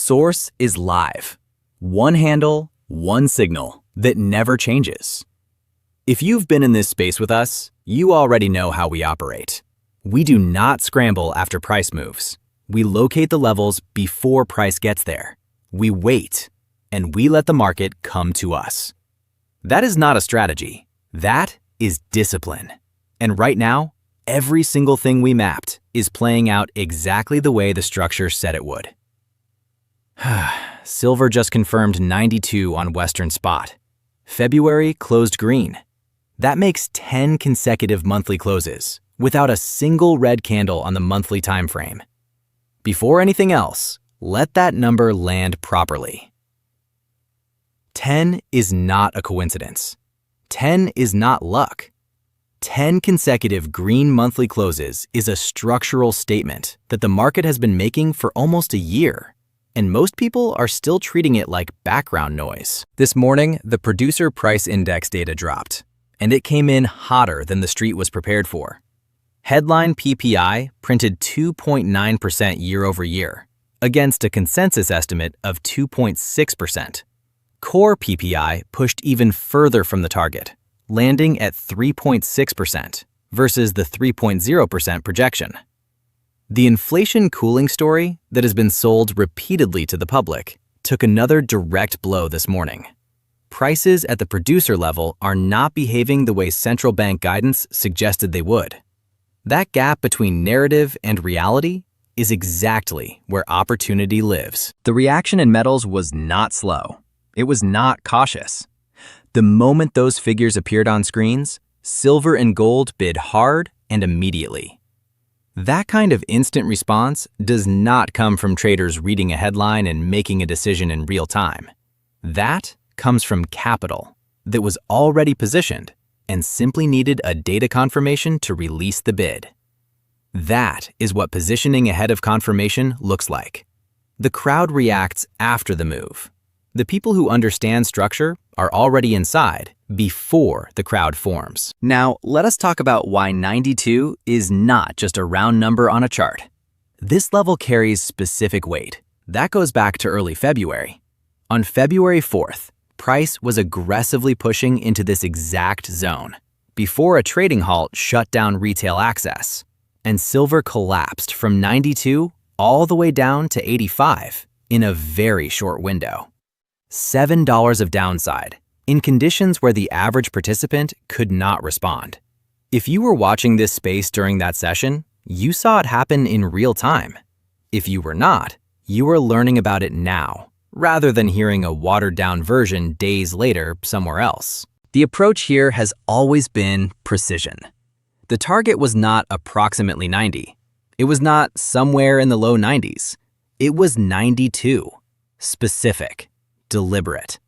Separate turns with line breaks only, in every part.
source is live. One handle, one signal that never changes. If you've been in this space with us, you already know how we operate. We do not scramble after price moves. We locate the levels before price gets there. We wait, and we let the market come to us. That is not a strategy. That is discipline. And right now, every single thing we mapped is playing out exactly the way the structure said it would. Silver just confirmed 92 on Western Spot. February closed green. That makes 10 consecutive monthly closes without a single red candle on the monthly time frame. Before anything else, let that number land properly. 10 is not a coincidence. 10 is not luck. 10 consecutive green monthly closes is a structural statement that the market has been making for almost a year, and most people are still treating it like background noise. This morning, the producer price index data dropped, and it came in hotter than the street was prepared for. Headline PPI printed 2.9% year over year, against a consensus estimate of 2.6%. Core PPI pushed even further from the target, landing at 3.6% versus the 3.0% projection. The inflation cooling story that has been sold repeatedly to the public took another direct blow this morning. Prices at the producer level are not behaving the way central bank guidance suggested they would. That gap between narrative and reality is exactly where opportunity lives. The reaction in metals was not slow. It was not cautious. The moment those figures appeared on screens, silver and gold bid hard and immediately. That kind of instant response does not come from traders reading a headline and making a decision in real time. That comes from capital that was already positioned and simply needed a data confirmation to release the bid. That is what positioning ahead of confirmation looks like. The crowd reacts after the move. The people who understand structure are already inside before the crowd forms. Now, let us talk about why 92 is not just a round number on a chart. This level carries specific weight. That goes back to early February. On February 4th, price was aggressively pushing into this exact zone before a trading halt shut down retail access, and silver collapsed from 92 all the way down to 85 in a very short window. $7 of downside in conditions where the average participant could not respond. If you were watching this space during that session, you saw it happen in real time. If you were not, you are learning about it now, rather than hearing a watered-down version days later somewhere else. The approach here has always been precision. The target was not approximately 90. It was not somewhere in the low 90s. It was 92. Specific. Deliberate.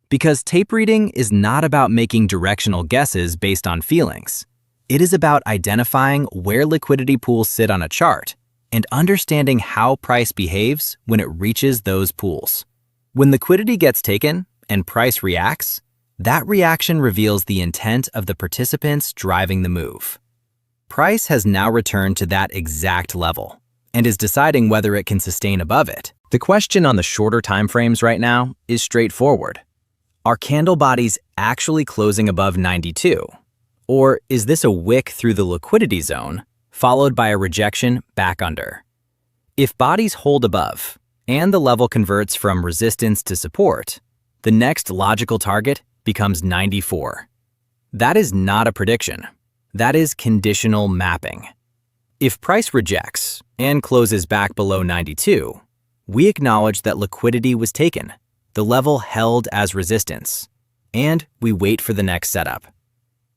Because tape reading is not about making directional guesses based on feelings. It is about identifying where liquidity pools sit on a chart and understanding how price behaves when it reaches those pools. When liquidity gets taken and price reacts, that reaction reveals the intent of the participants driving the move. Price has now returned to that exact level and is deciding whether it can sustain above it. The question on the shorter timeframes right now is straightforward. Are candle bodies actually closing above 92? Or is this a wick through the liquidity zone, followed by a rejection back under? If bodies hold above, and the level converts from resistance to support, the next logical target becomes 94. That is not a prediction. That is conditional mapping. If price rejects and closes back below 92, we acknowledge that liquidity was taken, the level held as resistance, and we wait for the next setup.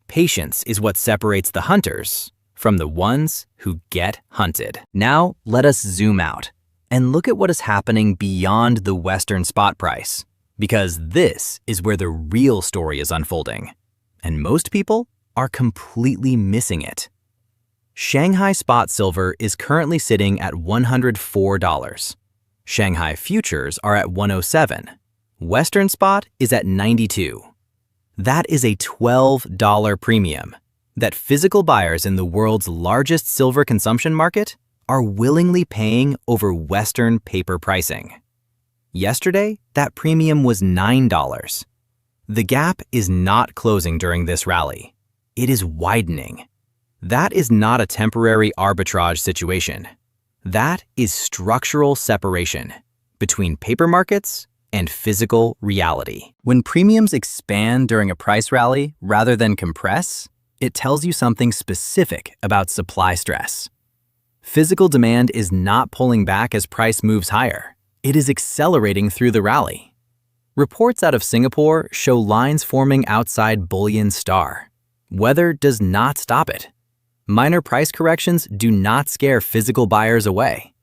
Patience is what separates the hunters from the ones who get hunted. Now, let us zoom out and look at what is happening beyond the Western spot price, because this is where the real story is unfolding, and most people are completely missing it. Shanghai spot silver is currently sitting at $104. Shanghai futures are at 107. Western spot is at 92. That is a $12 premium that physical buyers in the world's largest silver consumption market are willingly paying over Western paper pricing. Yesterday, that premium was $9. The gap is not closing during this rally. It is widening. That is not a temporary arbitrage situation. That is structural separation between paper markets and physical reality. When premiums expand during a price rally rather than compress, it tells you something specific about supply stress. Physical demand is not pulling back as price moves higher. It is accelerating through the rally. Reports out of Singapore show lines forming outside bullion star. Weather does not stop it. Minor price corrections do not scare physical buyers away.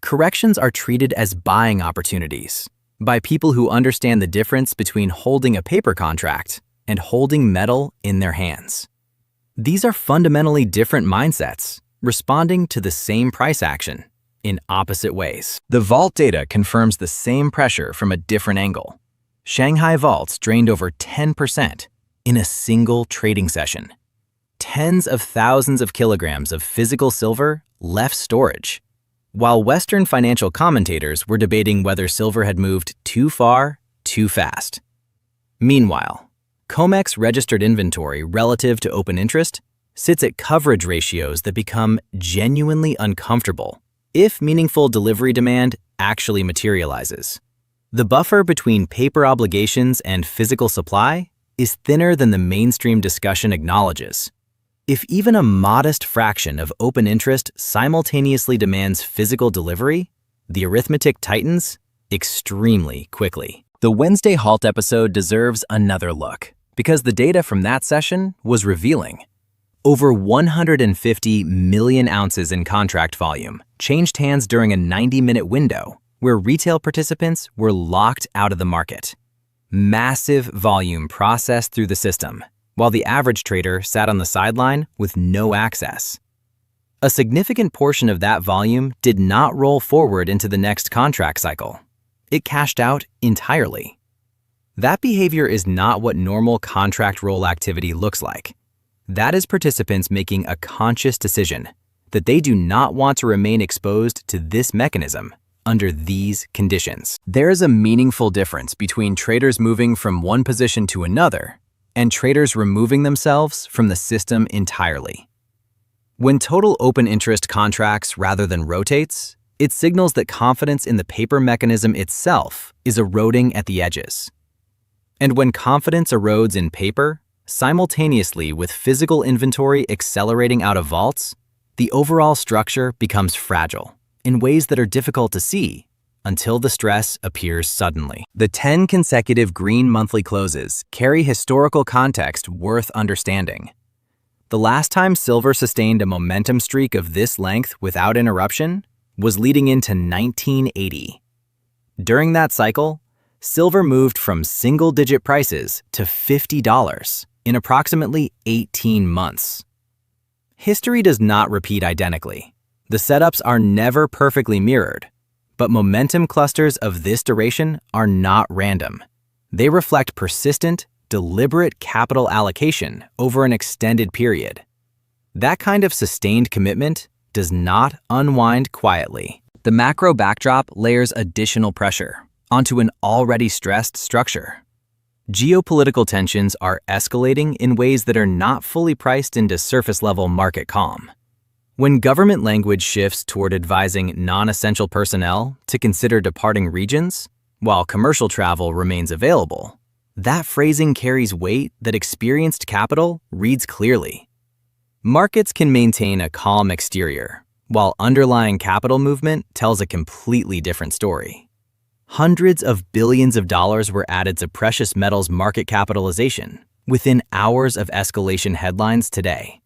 Corrections are treated as buying opportunities by people who understand the difference between holding a paper contract and holding metal in their hands. These are fundamentally different mindsets, responding to the same price action in opposite ways. The vault data confirms the same pressure from a different angle. Shanghai vaults drained over 10% in a single trading session. Tens of thousands of kilograms of physical silver left storage, while Western financial commentators were debating whether silver had moved too far, too fast. Meanwhile, Comex registered inventory relative to open interest sits at coverage ratios that become genuinely uncomfortable if meaningful delivery demand actually materializes. The buffer between paper obligations and physical supply is thinner than the mainstream discussion acknowledges. If even a modest fraction of open interest simultaneously demands physical delivery, the arithmetic tightens extremely quickly. The Wednesday halt episode deserves another look because the data from that session was revealing. Over 150 million ounces in contract volume changed hands during a 90-minute window where retail participants were locked out of the market. Massive volume processed through the system, while the average trader sat on the sideline with no access. A significant portion of that volume did not roll forward into the next contract cycle. It cashed out entirely. That behavior is not what normal contract roll activity looks like. That is participants making a conscious decision that they do not want to remain exposed to this mechanism under these conditions. There is a meaningful difference between traders moving from one position to another and traders removing themselves from the system entirely. When total open interest contracts rather than rotates, it signals that confidence in the paper mechanism itself is eroding at the edges. And when confidence erodes in paper, simultaneously with physical inventory accelerating out of vaults, the overall structure becomes fragile in ways that are difficult to see until the stress appears suddenly. The 10 consecutive green monthly closes carry historical context worth understanding. The last time silver sustained a momentum streak of this length without interruption was leading into 1980. During that cycle, silver moved from single-digit prices to $50 in approximately 18 months. History does not repeat identically. The setups are never perfectly mirrored, but momentum clusters of this duration are not random. They reflect persistent, deliberate capital allocation over an extended period. That kind of sustained commitment does not unwind quietly. The macro backdrop layers additional pressure onto an already stressed structure. Geopolitical tensions are escalating in ways that are not fully priced into surface-level market calm. When government language shifts toward advising non-essential personnel to consider departing regions, while commercial travel remains available, that phrasing carries weight that experienced capital reads clearly. Markets can maintain a calm exterior, while underlying capital movement tells a completely different story. Hundreds of billions of dollars were added to precious metals market capitalization within hours of escalation headlines today.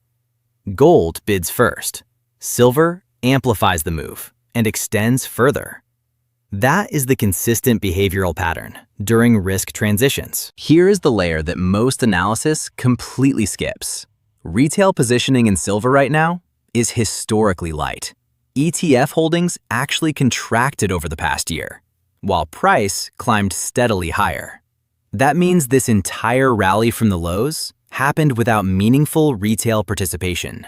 Gold bids first. Silver amplifies the move and extends further. That is the consistent behavioral pattern during risk transitions. Here is the layer that most analysis completely skips. Retail positioning in silver right now is historically light. ETF holdings actually contracted over the past year, while price climbed steadily higher. That means this entire rally from the lows happened without meaningful retail participation.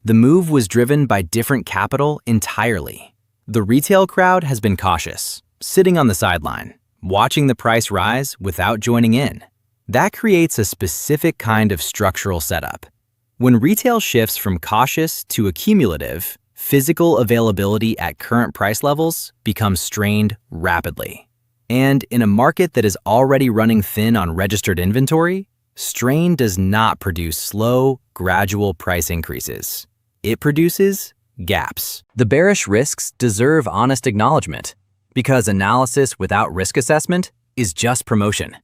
The move was driven by different capital entirely. The retail crowd has been cautious, sitting on the sideline, watching the price rise without joining in. That creates a specific kind of structural setup. When retail shifts from cautious to accumulative, physical availability at current price levels becomes strained rapidly. And in a market that is already running thin on registered inventory, strain does not produce slow, gradual price increases. It produces gaps. The bearish risks deserve honest acknowledgement, because analysis without risk assessment is just promotion.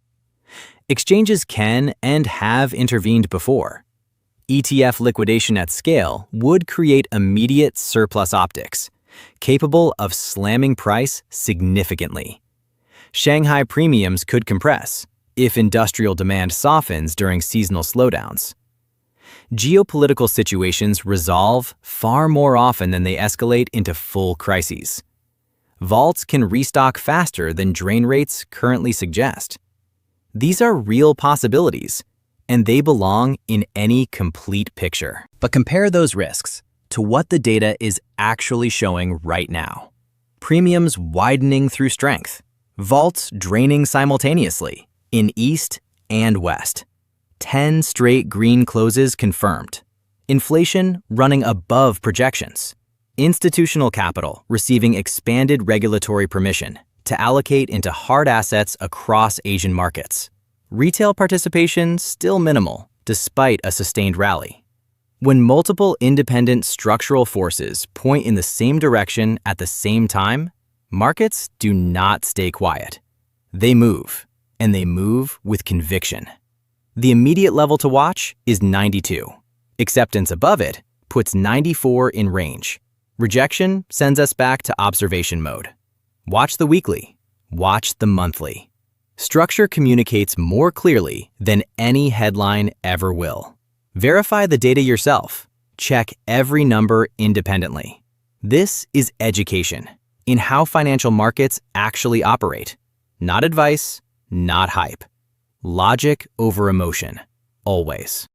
Exchanges can and have intervened before. ETF liquidation at scale would create immediate surplus optics, capable of slamming price significantly. Shanghai premiums could compress if industrial demand softens during seasonal slowdowns. Geopolitical situations resolve far more often than they escalate into full crises. Vaults can restock faster than drain rates currently suggest. These are real possibilities, and they belong in any complete picture. But compare those risks to what the data is actually showing right now. Premiums widening through strength, vaults draining simultaneously in East and West. 10 straight green closes confirmed. Inflation running above projections. Institutional capital receiving expanded regulatory permission to allocate into hard assets across Asian markets. Retail participation still minimal, despite a sustained rally. When multiple independent structural forces point in the same direction at the same time, markets do not stay quiet. They move, and they move with conviction. The immediate level to watch is 92. Acceptance above it puts 94 in range. Rejection sends us back to observation mode. Watch the weekly. Watch the monthly. Structure communicates more clearly than any headline ever will. Verify the data yourself. Check every number independently. This is education in how financial markets actually operate. Not advice, not hype. Logic over emotion, always.